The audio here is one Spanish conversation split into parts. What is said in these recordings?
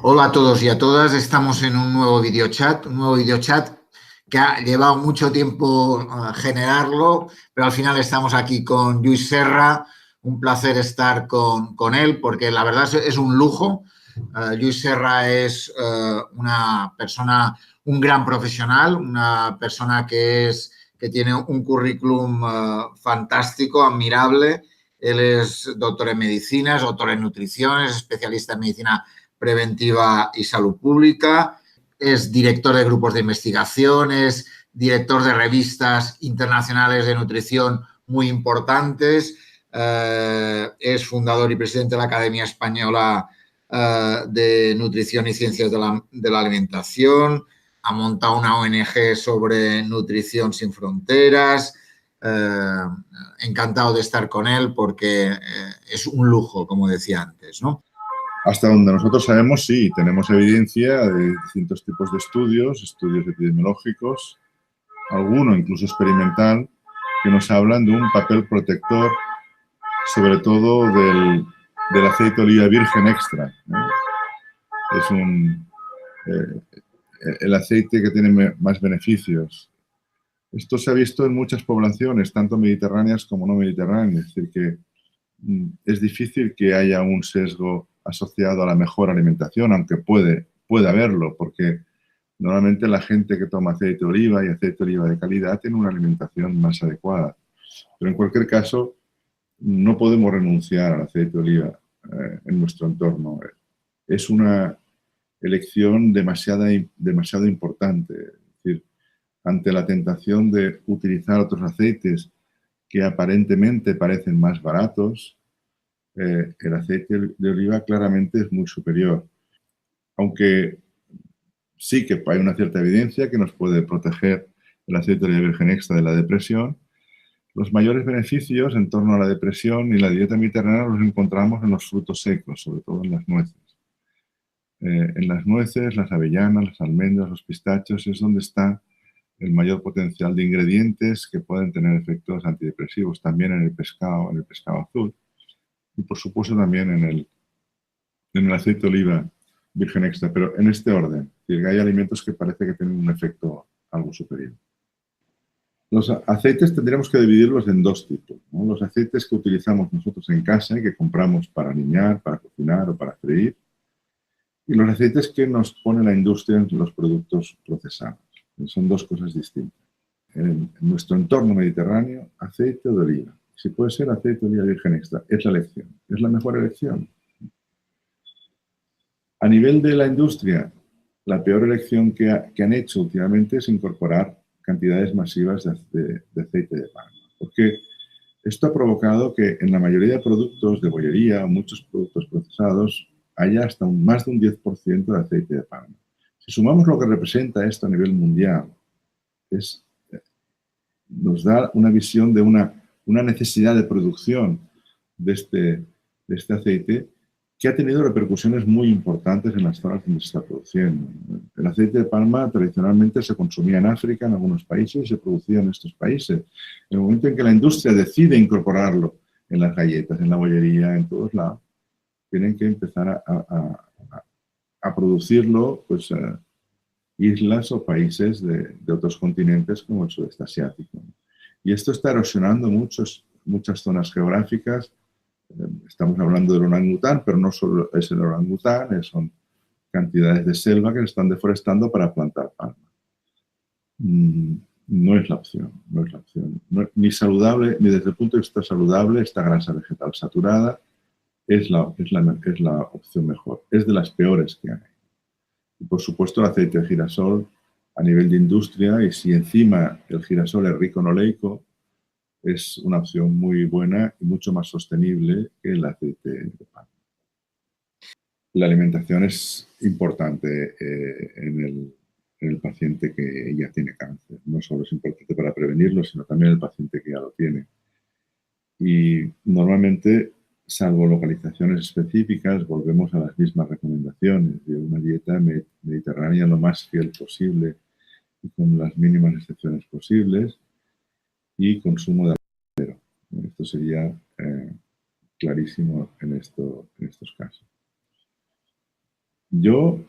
Hola a todos y a todas, estamos en un nuevo videochat que ha llevado mucho tiempo generarlo, pero al final estamos aquí con Lluís Serra. Un placer estar con él porque la verdad es un lujo. Lluís Serra es una persona, un gran profesional, una persona que tiene un currículum fantástico, admirable. Él es doctor en medicina, es doctor en nutrición, es especialista en medicina preventiva y salud pública, es director de grupos de investigación, es director de revistas internacionales de nutrición muy importantes, es fundador y presidente de la Academia Española de Nutrición y Ciencias de la Alimentación, ha montado una ONG sobre nutrición sin fronteras. Encantado de estar con él porque es un lujo, como decía antes, ¿no? Hasta donde nosotros sabemos, sí, tenemos evidencia de distintos tipos de estudios epidemiológicos, alguno incluso experimental, que nos hablan de un papel protector, sobre todo del aceite de oliva virgen extra, ¿no? Es el aceite que tiene más beneficios. Esto se ha visto en muchas poblaciones, tanto mediterráneas como no mediterráneas, es decir, que es difícil que haya un sesgo asociado a la mejor alimentación, aunque puede haberlo, porque normalmente la gente que toma aceite de oliva y aceite de oliva de calidad tiene una alimentación más adecuada. Pero en cualquier caso, no podemos renunciar al aceite de oliva en nuestro entorno. Es una elección demasiado importante. Es decir, ante la tentación de utilizar otros aceites que aparentemente parecen más baratos, el aceite de oliva claramente es muy superior. Aunque sí que hay una cierta evidencia que nos puede proteger el aceite de oliva virgen extra de la depresión, los mayores beneficios en torno a la depresión y la dieta mediterránea los encontramos en los frutos secos, sobre todo en las nueces. En las nueces, las avellanas, las almendras, los pistachos es donde está el mayor potencial de ingredientes que pueden tener efectos antidepresivos, también en el pescado azul y por supuesto también en el aceite de oliva virgen extra, pero en este orden. Es decir, hay alimentos que parece que tienen un efecto algo superior. Los aceites tendríamos que dividirlos en dos tipos, ¿no? Los aceites que utilizamos nosotros en casa y que compramos para aliñar, para cocinar o para freír, y los aceites que nos pone la industria en los productos procesados. Son dos cosas distintas. En nuestro entorno mediterráneo, aceite de oliva. Si puede ser aceite de oliva virgen extra, es la elección. Es la mejor elección. A nivel de la industria, la peor elección que han hecho últimamente es incorporar cantidades masivas de aceite de palma. Porque esto ha provocado que en la mayoría de productos de bollería o muchos productos procesados haya hasta más de un 10% de aceite de palma. Si sumamos lo que representa esto a nivel mundial, nos da una visión de una necesidad de producción de este aceite que ha tenido repercusiones muy importantes en las zonas donde se está produciendo. El aceite de palma tradicionalmente se consumía en África, en algunos países, y se producía en estos países. En el momento en que la industria decide incorporarlo en las galletas, en la bollería, en todos lados, tienen que empezar a producirlo, pues, islas o países de otros continentes como el sudeste asiático. Y esto está erosionando muchas zonas geográficas. Estamos hablando del orangután, pero no solo es el orangután, son cantidades de selva que se están deforestando para plantar palma. No es la opción, no es la opción. Ni saludable, ni desde el punto de vista saludable, esta grasa vegetal saturada es la opción mejor. Es de las peores que hay. Y por supuesto el aceite de girasol a nivel de industria, y si encima el girasol es rico en oleico, es una opción muy buena y mucho más sostenible que el aceite de palma. La alimentación es importante en el paciente que ya tiene cáncer. No solo es importante para prevenirlo, sino también el paciente que ya lo tiene. Y normalmente, salvo localizaciones específicas, volvemos a las mismas recomendaciones de una dieta mediterránea lo más fiel posible y con las mínimas excepciones posibles, y consumo de acero. Esto sería clarísimo en estos casos. Yo,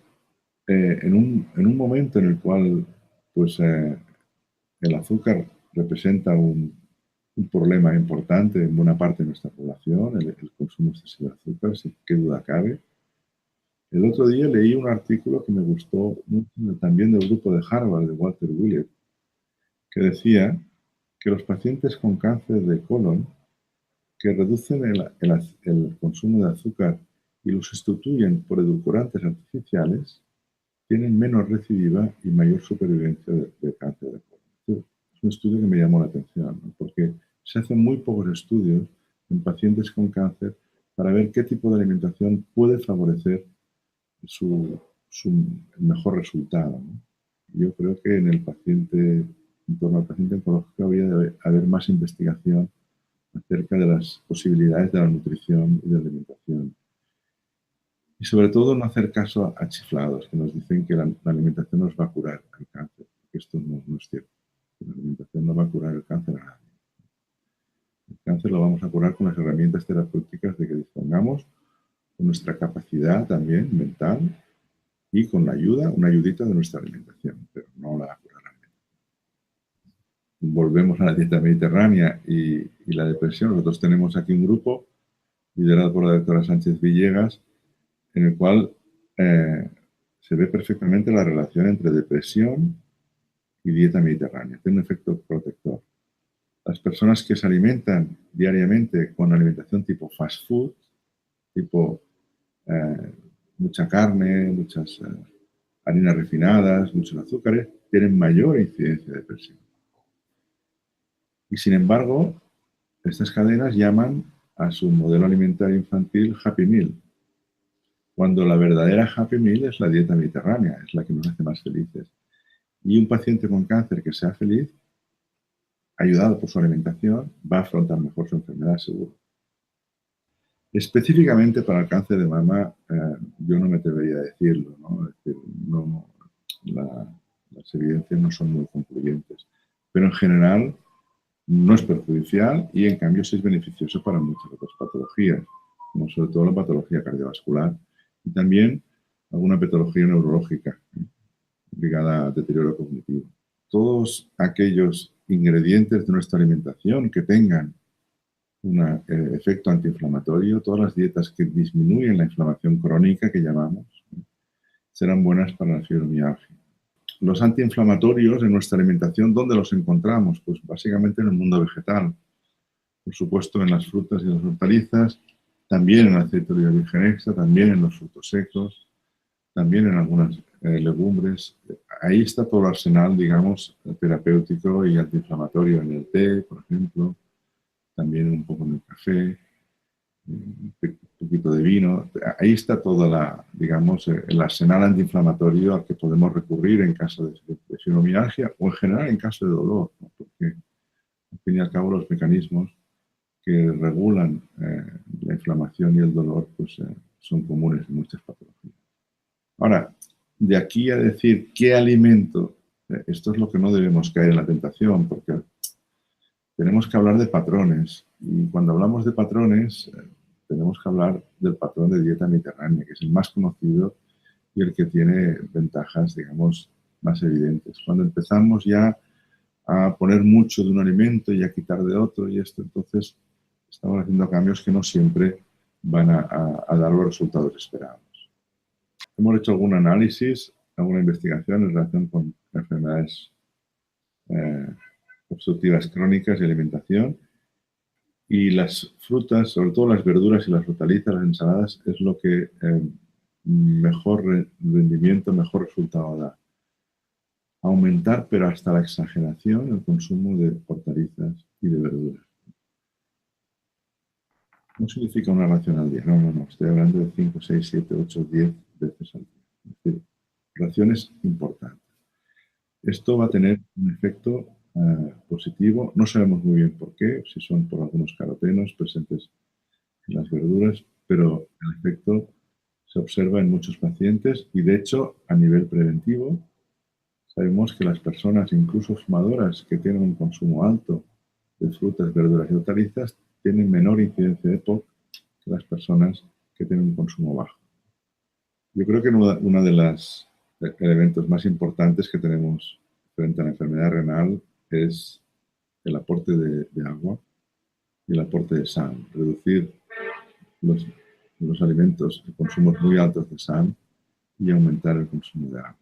en un momento en el cual pues, el azúcar representa un problema importante en buena parte de nuestra población, el consumo excesivo de azúcar, sin qué duda cabe. El otro día leí un artículo que me gustó mucho, también del grupo de Harvard, de Walter Willett, que decía que los pacientes con cáncer de colon que reducen el consumo de azúcar y lo sustituyen por edulcorantes artificiales tienen menos recidiva y mayor supervivencia de cáncer de colon. Es un estudio que me llamó la atención, ¿no? Porque se hacen muy pocos estudios en pacientes con cáncer para ver qué tipo de alimentación puede favorecer el mejor resultado, ¿no? Yo creo que en torno al paciente oncológico habría de haber más investigación acerca de las posibilidades de la nutrición y de la alimentación. Y sobre todo no hacer caso a chiflados que nos dicen que la alimentación nos va a curar el cáncer, porque esto no es cierto. La alimentación no va a curar el cáncer a nadie. El cáncer lo vamos a curar con las herramientas terapéuticas de que dispongamos, con nuestra capacidad también mental y con la ayuda, una ayudita de nuestra alimentación, pero no la va a curar la alimentación. Volvemos a la dieta mediterránea y la depresión. Nosotros tenemos aquí un grupo liderado por la doctora Sánchez Villegas, en el cual se ve perfectamente la relación entre depresión y dieta mediterránea. Tiene un efecto protector. Las personas que se alimentan diariamente con alimentación tipo fast food, tipo mucha carne, muchas harinas refinadas, muchos azúcares, tienen mayor incidencia de depresión. Y sin embargo, estas cadenas llaman a su modelo alimentario infantil Happy Meal, cuando la verdadera Happy Meal es la dieta mediterránea, es la que nos hace más felices. Y un paciente con cáncer que sea feliz, ayudado por su alimentación, va a afrontar mejor su enfermedad, seguro. Específicamente para el cáncer de mama, yo no me atrevería a decirlo, ¿no? Es decir, las evidencias no son muy concluyentes. Pero en general no es perjudicial y en cambio sí es beneficioso para muchas otras patologías, como sobre todo la patología cardiovascular y también alguna patología neurológica ligada a deterioro cognitivo. Todos aquellos ingredientes de nuestra alimentación que tengan un efecto antiinflamatorio, todas las dietas que disminuyen la inflamación crónica que llamamos, serán buenas para la fibromialgia. Los antiinflamatorios en nuestra alimentación, ¿dónde los encontramos? Pues básicamente en el mundo vegetal. Por supuesto en las frutas y las hortalizas, también en el aceite de oliva virgen extra, también en los frutos secos, también en algunas legumbres. Ahí está todo el arsenal, digamos, terapéutico y antiinflamatorio en el té, por ejemplo, también un poco en el café, un poquito de vino. Ahí está toda digamos, el arsenal antiinflamatorio al que podemos recurrir en caso de fibromialgia o en general en caso de dolor, ¿no? Porque al fin y al cabo los mecanismos que regulan la inflamación y el dolor pues, son comunes en muchas patologías. Ahora, de aquí a decir qué alimento, esto es lo que no debemos caer en la tentación, porque tenemos que hablar de patrones. Y cuando hablamos de patrones, tenemos que hablar del patrón de dieta mediterránea, que es el más conocido y el que tiene ventajas, digamos, más evidentes. Cuando empezamos ya a poner mucho de un alimento y a quitar de otro y esto, entonces estamos haciendo cambios que no siempre van a dar los resultados esperados. Hemos hecho algún análisis, alguna investigación en relación con enfermedades obstructivas crónicas y alimentación. Y las frutas, sobre todo las verduras y las hortalizas, las ensaladas, es lo que mejor rendimiento, mejor resultado da. Aumentar, pero hasta la exageración, el consumo de hortalizas y de verduras. No significa una ración al día, no. Estoy hablando de 5, 6, 7, 8, 10 veces al día. Es decir, raciones importantes. Esto va a tener un efecto positivo. No sabemos muy bien por qué, si son por algunos carotenos presentes en las verduras, pero el efecto se observa en muchos pacientes y, de hecho, a nivel preventivo, sabemos que las personas, incluso fumadoras, que tienen un consumo alto de frutas, verduras y hortalizas, tienen menor incidencia de TOC que las personas que tienen un consumo bajo. Yo creo que uno de los elementos más importantes que tenemos frente a la enfermedad renal es el aporte de agua y el aporte de sal. Reducir los alimentos, el consumo muy altos de sal y aumentar el consumo de agua.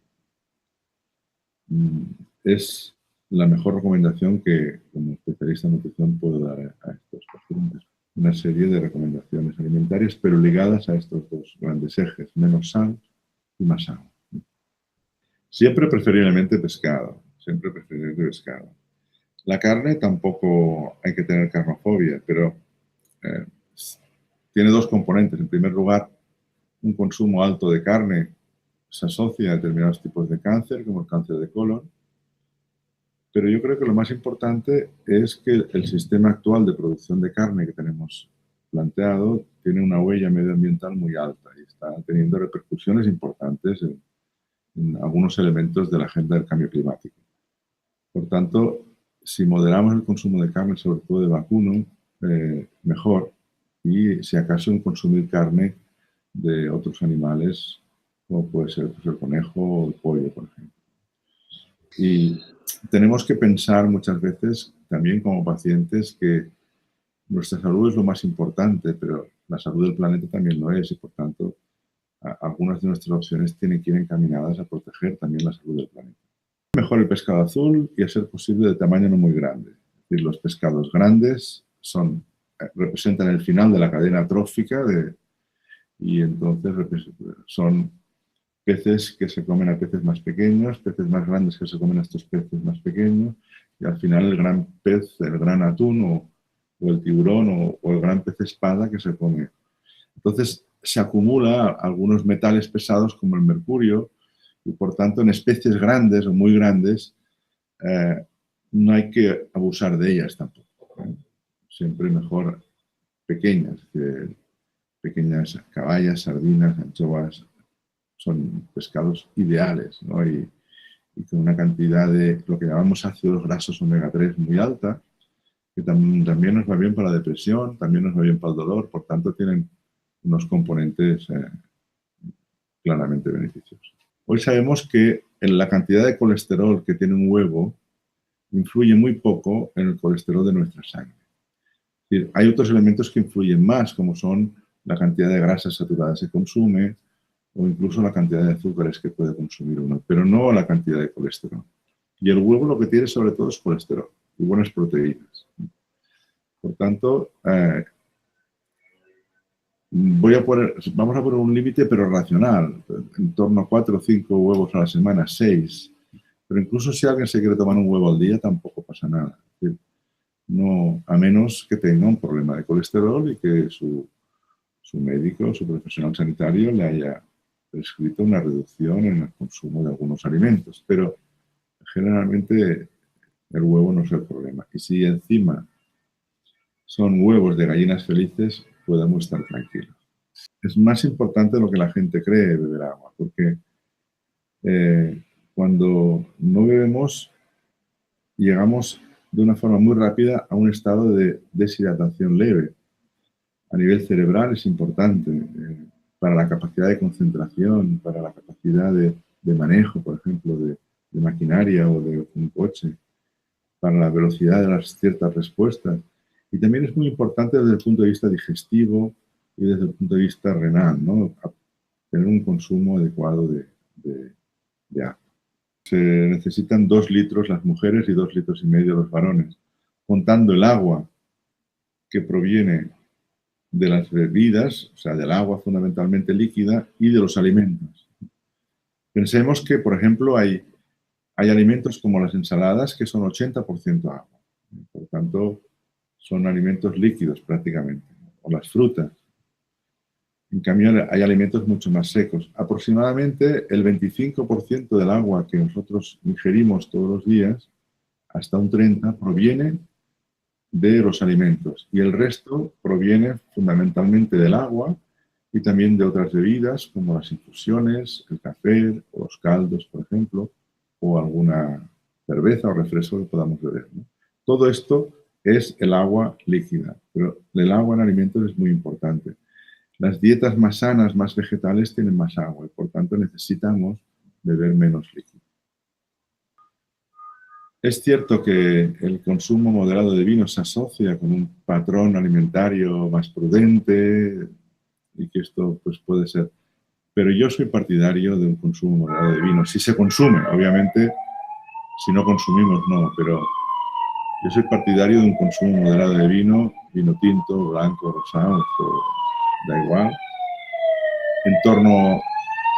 Es la mejor recomendación que como especialista en nutrición puedo dar a estos pacientes. Una serie de recomendaciones alimentarias, pero ligadas a estos dos grandes ejes, menos sal y más agua. Siempre preferiblemente pescado, siempre preferiblemente pescado. La carne tampoco hay que tener carnofobia, pero tiene dos componentes. En primer lugar, un consumo alto de carne se asocia a determinados tipos de cáncer, como el cáncer de colon. Pero yo creo que lo más importante es que el sistema actual de producción de carne que tenemos planteado tiene una huella medioambiental muy alta y está teniendo repercusiones importantes en algunos elementos de la agenda del cambio climático. Por tanto, si moderamos el consumo de carne, sobre todo de vacuno, mejor. Y si acaso en consumir carne de otros animales, como puede ser pues, el conejo o el pollo, por ejemplo. Y tenemos que pensar muchas veces, también como pacientes, que nuestra salud es lo más importante, pero la salud del planeta también lo es y, por tanto, algunas de nuestras opciones tienen que ir encaminadas a proteger también la salud del planeta. Mejor el pescado azul y, a ser posible, de tamaño no muy grande. Es decir, los pescados grandes representan el final de la cadena trófica y entonces son peces que se comen a peces más pequeños, peces más grandes que se comen a estos peces más pequeños, y al final el gran pez, el gran atún o el tiburón o el gran pez espada que se come. Entonces se acumula algunos metales pesados como el mercurio y por tanto en especies grandes o muy grandes no hay que abusar de ellas tampoco. Siempre mejor pequeñas, pequeñas caballas, sardinas, anchoas, son pescados ideales, ¿no? Y con una cantidad de lo que llamamos ácidos grasos omega 3 muy alta, que también nos va bien para la depresión, también nos va bien para el dolor, por tanto tienen unos componentes claramente beneficiosos. Hoy sabemos que en la cantidad de colesterol que tiene un huevo influye muy poco en el colesterol de nuestra sangre. Es decir, hay otros elementos que influyen más, como son la cantidad de grasas saturadas que consume, o incluso la cantidad de azúcares que puede consumir uno, pero no la cantidad de colesterol. Y el huevo lo que tiene sobre todo es colesterol y buenas proteínas. Por tanto, vamos a poner un límite, pero racional, en torno a 4 o 5 huevos a la semana, 6. Pero incluso si alguien se quiere tomar un huevo al día, tampoco pasa nada. Es decir, no, a menos que tenga un problema de colesterol y que su médico, su profesional sanitario le haya prescrito una reducción en el consumo de algunos alimentos, pero generalmente el huevo no es el problema. Y si encima son huevos de gallinas felices, podemos estar tranquilos. Es más importante de lo que la gente cree beber agua, porque cuando no bebemos, llegamos de una forma muy rápida a un estado de deshidratación leve. A nivel cerebral es importante. Para la capacidad de concentración, para la capacidad de manejo, por ejemplo, de maquinaria o de un coche, para la velocidad de las ciertas respuestas. Y también es muy importante desde el punto de vista digestivo y desde el punto de vista renal, ¿no? Tener un consumo adecuado de agua. Se necesitan 2 litros las mujeres y 2,5 litros los varones, contando el agua que proviene de las bebidas, o sea, del agua fundamentalmente líquida y de los alimentos. Pensemos que, por ejemplo, hay alimentos como las ensaladas que son 80% agua. Por tanto, son alimentos líquidos prácticamente. O las frutas. En cambio, hay alimentos mucho más secos. Aproximadamente el 25% del agua que nosotros ingerimos todos los días, hasta un 30%, proviene de los alimentos y el resto proviene fundamentalmente del agua y también de otras bebidas como las infusiones, el café o los caldos, por ejemplo, o alguna cerveza o refresco que podamos beber, ¿no? Todo esto es el agua líquida, pero el agua en alimentos es muy importante. Las dietas más sanas, más vegetales, tienen más agua y por tanto necesitamos beber menos líquido. Es cierto que el consumo moderado de vino se asocia con un patrón alimentario más prudente y que esto pues, puede ser. Pero yo soy partidario de un consumo moderado de vino. Si se consume, obviamente, si no consumimos, no, pero yo soy partidario de un consumo moderado de vino tinto, blanco, rosado, esto da igual, en torno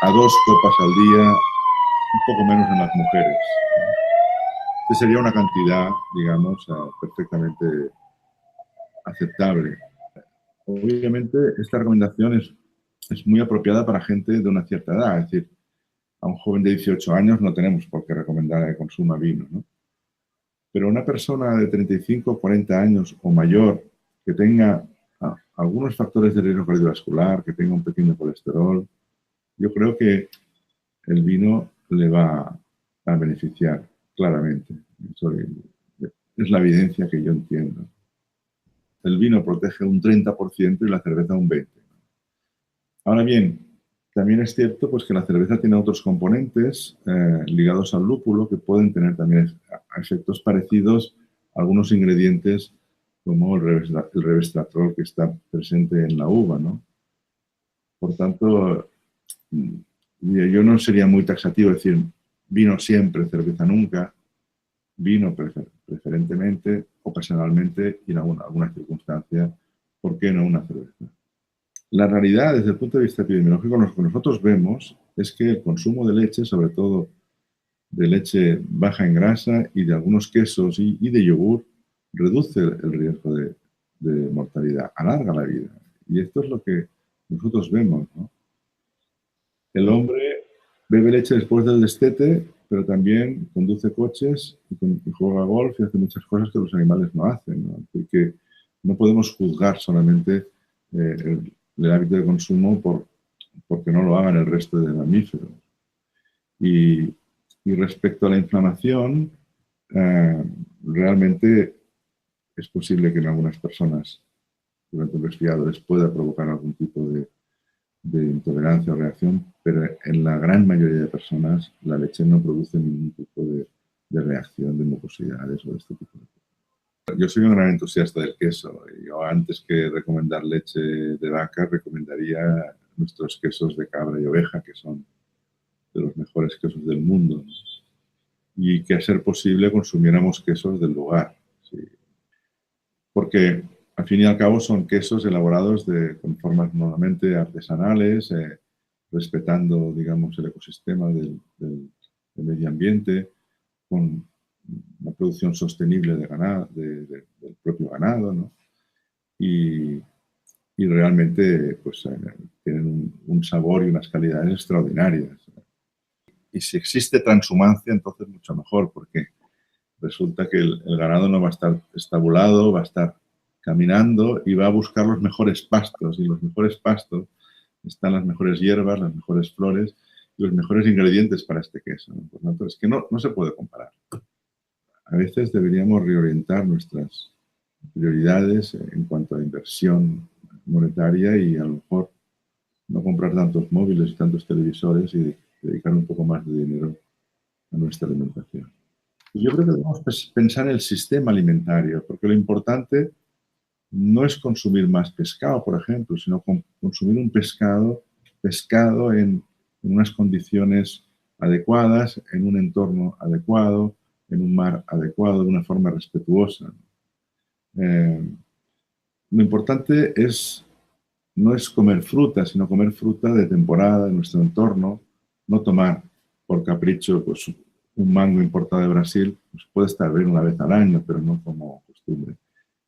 a 2 copas al día, un poco menos en las mujeres. Esta sería una cantidad, digamos, perfectamente aceptable. Obviamente, esta recomendación es muy apropiada para gente de una cierta edad. Es decir, a un joven de 18 años no tenemos por qué recomendar que consuma vino, ¿no? Pero una persona de 35, 40 años o mayor que tenga algunos factores de riesgo cardiovascular, que tenga un pequeño colesterol, yo creo que el vino le va a beneficiar claramente. Eso es la evidencia que yo entiendo. El vino protege un 30% y la cerveza un 20%. Ahora bien, también es cierto pues, que la cerveza tiene otros componentes ligados al lúpulo que pueden tener también efectos parecidos a algunos ingredientes como el resveratrol que está presente en la uva, ¿no? Por tanto, yo no sería muy taxativo decir vino siempre, cerveza nunca, vino preferentemente, ocasionalmente y en alguna circunstancia, ¿por qué no una cerveza? La realidad, desde el punto de vista epidemiológico, lo que nosotros vemos es que el consumo de leche, sobre todo de leche baja en grasa y de algunos quesos y de yogur, reduce el riesgo de mortalidad, alarga la vida. Y esto es lo que nosotros vemos, ¿no? El hombre bebe leche después del destete, pero también conduce coches y juega golf y hace muchas cosas que los animales no hacen, ¿no? Porque no podemos juzgar solamente el hábito de consumo porque no lo hagan el resto de mamíferos. Y respecto a la inflamación, realmente es posible que en algunas personas durante un resfriado les pueda provocar algún tipo de intolerancia o reacción, pero en la gran mayoría de personas la leche no produce ningún tipo de reacción de mucosidades o de este tipo de cosas. Yo soy un gran entusiasta del queso. Yo antes que recomendar leche de vaca, recomendaría nuestros quesos de cabra y oveja, que son de los mejores quesos del mundo. Y que a ser posible consumiéramos quesos del lugar. ¿Sí? Porque al fin y al cabo son quesos elaborados con formas normalmente artesanales, respetando, digamos, el ecosistema del medio ambiente, con una producción sostenible de ganado, del propio ganado, ¿no? Y realmente pues, tienen un sabor y unas calidades extraordinarias. Y si existe transhumancia, entonces mucho mejor, porque resulta que el ganado no va a estar estabulado, va a estar caminando y va a buscar los mejores pastos. Y los mejores pastos están las mejores hierbas, las mejores flores y los mejores ingredientes para este queso, ¿no? Por lo tanto, es que no se puede comparar. A veces deberíamos reorientar nuestras prioridades en cuanto a inversión monetaria y a lo mejor no comprar tantos móviles y tantos televisores y dedicar un poco más de dinero a nuestra alimentación. Yo creo que debemos pensar en el sistema alimentario, porque lo importante no es consumir más pescado, por ejemplo, sino consumir un pescado en unas condiciones adecuadas, en un entorno adecuado, en un mar adecuado, de una forma respetuosa. Lo importante no es comer fruta, sino comer fruta de temporada en nuestro entorno, no tomar por capricho pues, un mango importado de Brasil, pues puede estar bien una vez al año, pero no como costumbre.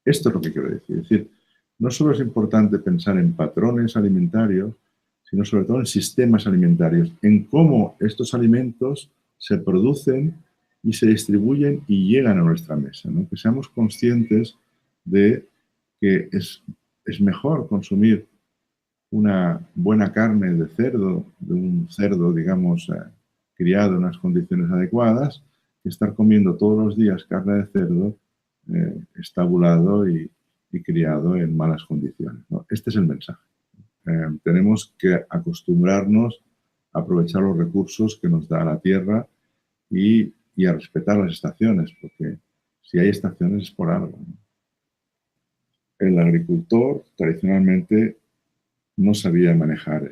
Esto es lo que quiero decir. Es decir, no solo es importante pensar en patrones alimentarios, sino sobre todo en sistemas alimentarios, en cómo estos alimentos se producen y se distribuyen y llegan a nuestra mesa, ¿no? Que seamos conscientes de que es mejor consumir una buena carne de cerdo, de un cerdo, digamos, criado en unas condiciones adecuadas, que estar comiendo todos los días carne de cerdo estabulado y criado en malas condiciones, ¿no? Este es el mensaje. Tenemos que acostumbrarnos aprovechar los recursos que nos da la tierra y a respetar las estaciones, porque si hay estaciones es por algo, ¿no? El agricultor tradicionalmente no sabía manejar,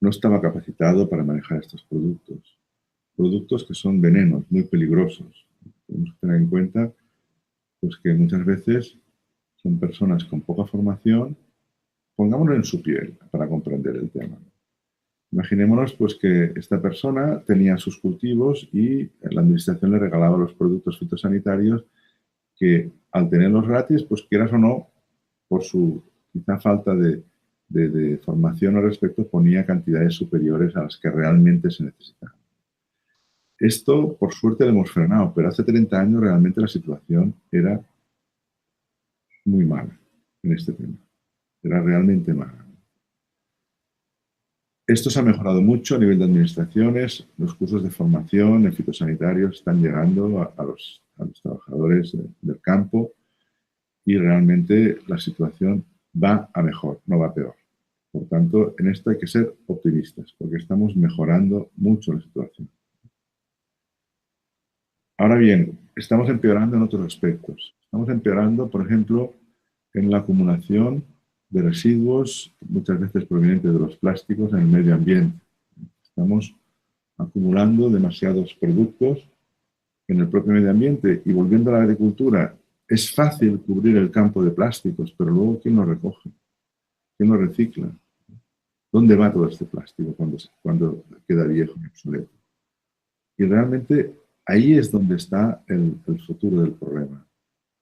no estaba capacitado para manejar estos productos que son venenos, muy peligrosos. Tenemos que tener en cuenta pues, que muchas veces son personas con poca formación, pongámoslo en su piel para comprender el tema. Imaginémonos pues, que esta persona tenía sus cultivos y la administración le regalaba los productos fitosanitarios que al tenerlos gratis, pues quieras o no, por su quizá falta de formación al respecto, ponía cantidades superiores a las que realmente se necesitaban. Esto, por suerte, lo hemos frenado, pero hace 30 años realmente la situación era muy mala en este tema. Era realmente mala. Esto se ha mejorado mucho a nivel de administraciones. Los cursos de formación en fitosanitarios están llegando a los trabajadores del campo y realmente la situación va a mejor, no va a peor. Por tanto, en esto hay que ser optimistas, porque estamos mejorando mucho la situación. Ahora bien, estamos empeorando en otros aspectos. Estamos empeorando, por ejemplo, en la acumulación de residuos, muchas veces provenientes de los plásticos, en el medio ambiente. Estamos acumulando demasiados productos en el propio medio ambiente y volviendo a la agricultura. Es fácil cubrir el campo de plásticos, pero luego ¿quién lo recoge? ¿Quién lo recicla? ¿Dónde va todo este plástico cuando queda viejo y obsoleto? Y realmente ahí es donde está el futuro del problema.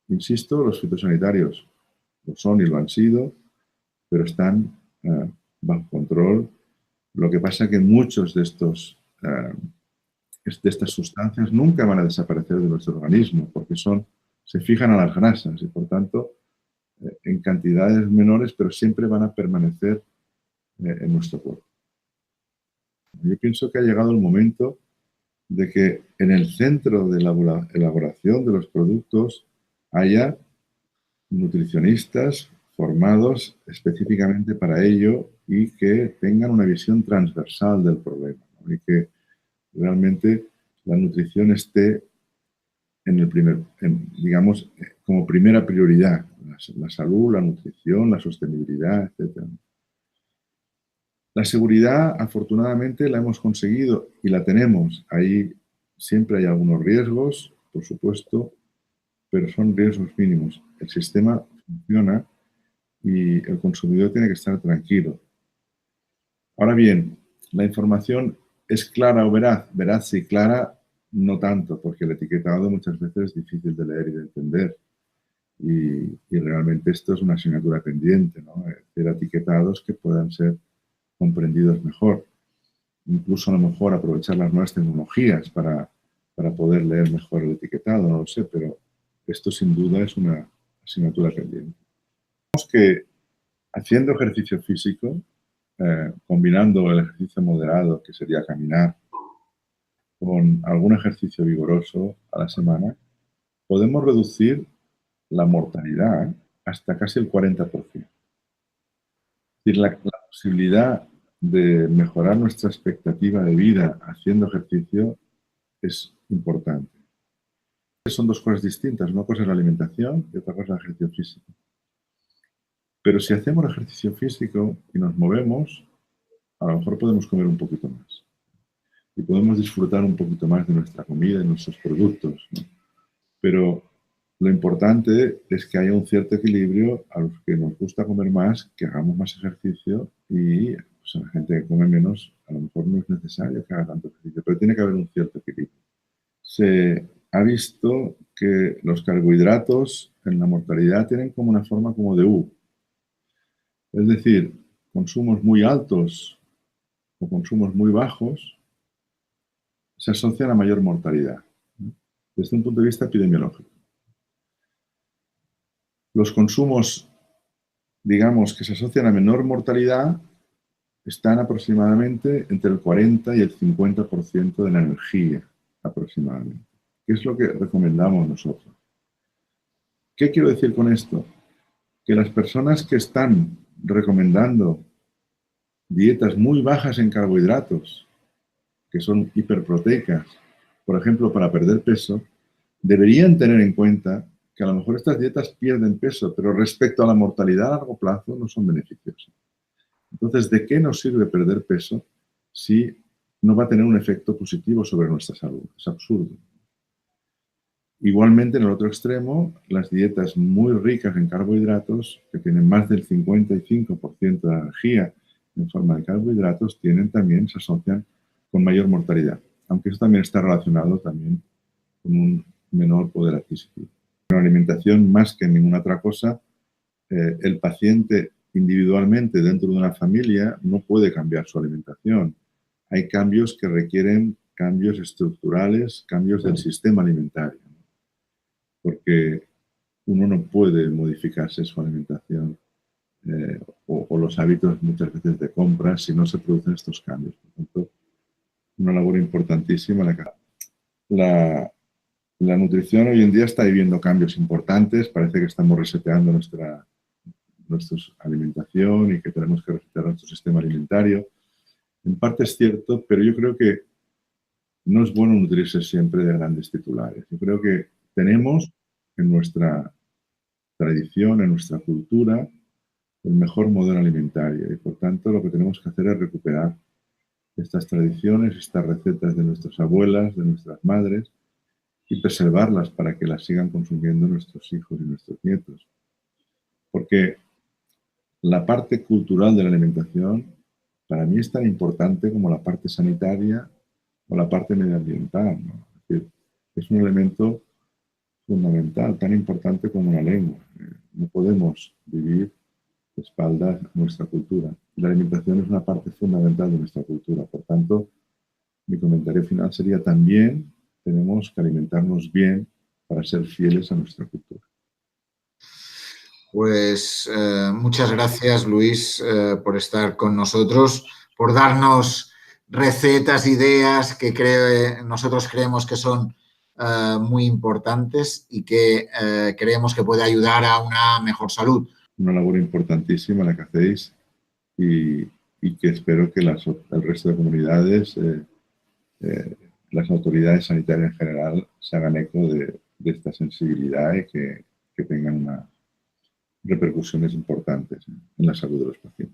Insisto, los fitosanitarios lo son y lo han sido, pero están bajo control. Lo que pasa es que muchos de estas sustancias nunca van a desaparecer de nuestro organismo porque se fijan a las grasas y por tanto en cantidades menores, pero siempre van a permanecer en nuestro cuerpo. Yo pienso que ha llegado el momento de que en el centro de la elaboración de los productos haya nutricionistas formados específicamente para ello y que tengan una visión transversal del problema, ¿no? Y que realmente la nutrición esté digamos, como primera prioridad, la salud, la nutrición, la sostenibilidad, etc. La seguridad, afortunadamente, la hemos conseguido y la tenemos. Ahí siempre hay algunos riesgos, por supuesto, pero son riesgos mínimos. El sistema funciona y el consumidor tiene que estar tranquilo. Ahora bien, la información es clara o veraz. Veraz y clara no tanto, porque el etiquetado muchas veces es difícil de leer y de entender. Y realmente esto es una asignatura pendiente, ¿no? Hacer etiquetados que puedan ser comprendidos mejor. Incluso a lo mejor aprovechar las nuevas tecnologías para poder leer mejor el etiquetado, no lo sé, pero esto sin duda es una asignatura pendiente. Vemos que haciendo ejercicio físico, combinando el ejercicio moderado, que sería caminar, con algún ejercicio vigoroso a la semana, podemos reducir la mortalidad hasta casi el 40%. Es decir, la posibilidad de mejorar nuestra expectativa de vida haciendo ejercicio es importante. Son dos cosas distintas. Una cosa es la alimentación y otra cosa es el ejercicio físico. Pero si hacemos ejercicio físico y nos movemos, a lo mejor podemos comer un poquito más. Y podemos disfrutar un poquito más de nuestra comida y nuestros productos, ¿no? Pero lo importante es que haya un cierto equilibrio a los que nos gusta comer más, que hagamos más ejercicio y pues, a la gente que come menos, a lo mejor no es necesario que haga tanto ejercicio, pero tiene que haber un cierto equilibrio. Se ha visto que los carbohidratos en la mortalidad tienen como una forma como de U. Es decir, consumos muy altos o consumos muy bajos se asocian a mayor mortalidad, ¿no? Desde un punto de vista epidemiológico. Los consumos, digamos, que se asocian a menor mortalidad están aproximadamente entre el 40 y el 50% de la energía, aproximadamente. ¿Qué es lo que recomendamos nosotros? ¿Qué quiero decir con esto? Que las personas que están recomendando dietas muy bajas en carbohidratos, que son hiperproteicas, por ejemplo, para perder peso, deberían tener en cuenta que a lo mejor estas dietas pierden peso, pero respecto a la mortalidad a largo plazo no son beneficiosas. Entonces, ¿de qué nos sirve perder peso si no va a tener un efecto positivo sobre nuestra salud? Es absurdo. Igualmente, en el otro extremo, las dietas muy ricas en carbohidratos, que tienen más del 55% de energía en forma de carbohidratos, también se asocian con mayor mortalidad, aunque eso también está relacionado también con un menor poder adquisitivo. En la alimentación, más que en ninguna otra cosa, el paciente individualmente dentro de una familia no puede cambiar su alimentación. Hay cambios que requieren cambios estructurales, cambios del sistema alimentario, porque uno no puede modificarse su alimentación o los hábitos muchas veces de compra si no se producen estos cambios. Por tanto, una labor importantísima. La nutrición hoy en día está viviendo cambios importantes. Parece que estamos reseteando nuestra alimentación y que tenemos que resetear nuestro sistema alimentario. En parte es cierto, pero yo creo que no es bueno nutrirse siempre de grandes titulares. Yo creo que tenemos en nuestra tradición, en nuestra cultura, el mejor modelo alimentario y por tanto lo que tenemos que hacer es recuperar estas tradiciones, estas recetas de nuestras abuelas, de nuestras madres y preservarlas para que las sigan consumiendo nuestros hijos y nuestros nietos. Porque la parte cultural de la alimentación para mí es tan importante como la parte sanitaria o la parte medioambiental, ¿no? Es decir, es un elemento fundamental, tan importante como una lengua. No podemos vivir de espaldas a nuestra cultura. Y la alimentación es una parte fundamental de nuestra cultura. Por tanto, mi comentario final sería también tenemos que alimentarnos bien para ser fieles a nuestra cultura. Pues muchas gracias, Luis, por estar con nosotros, por darnos recetas, ideas que nosotros creemos que son muy importantes y que creemos que puede ayudar a una mejor salud. Una labor importantísima la que hacéis y que espero que el resto de comunidades, las autoridades sanitarias en general, se hagan eco de esta sensibilidad y que tengan unas repercusiones importantes en la salud de los pacientes.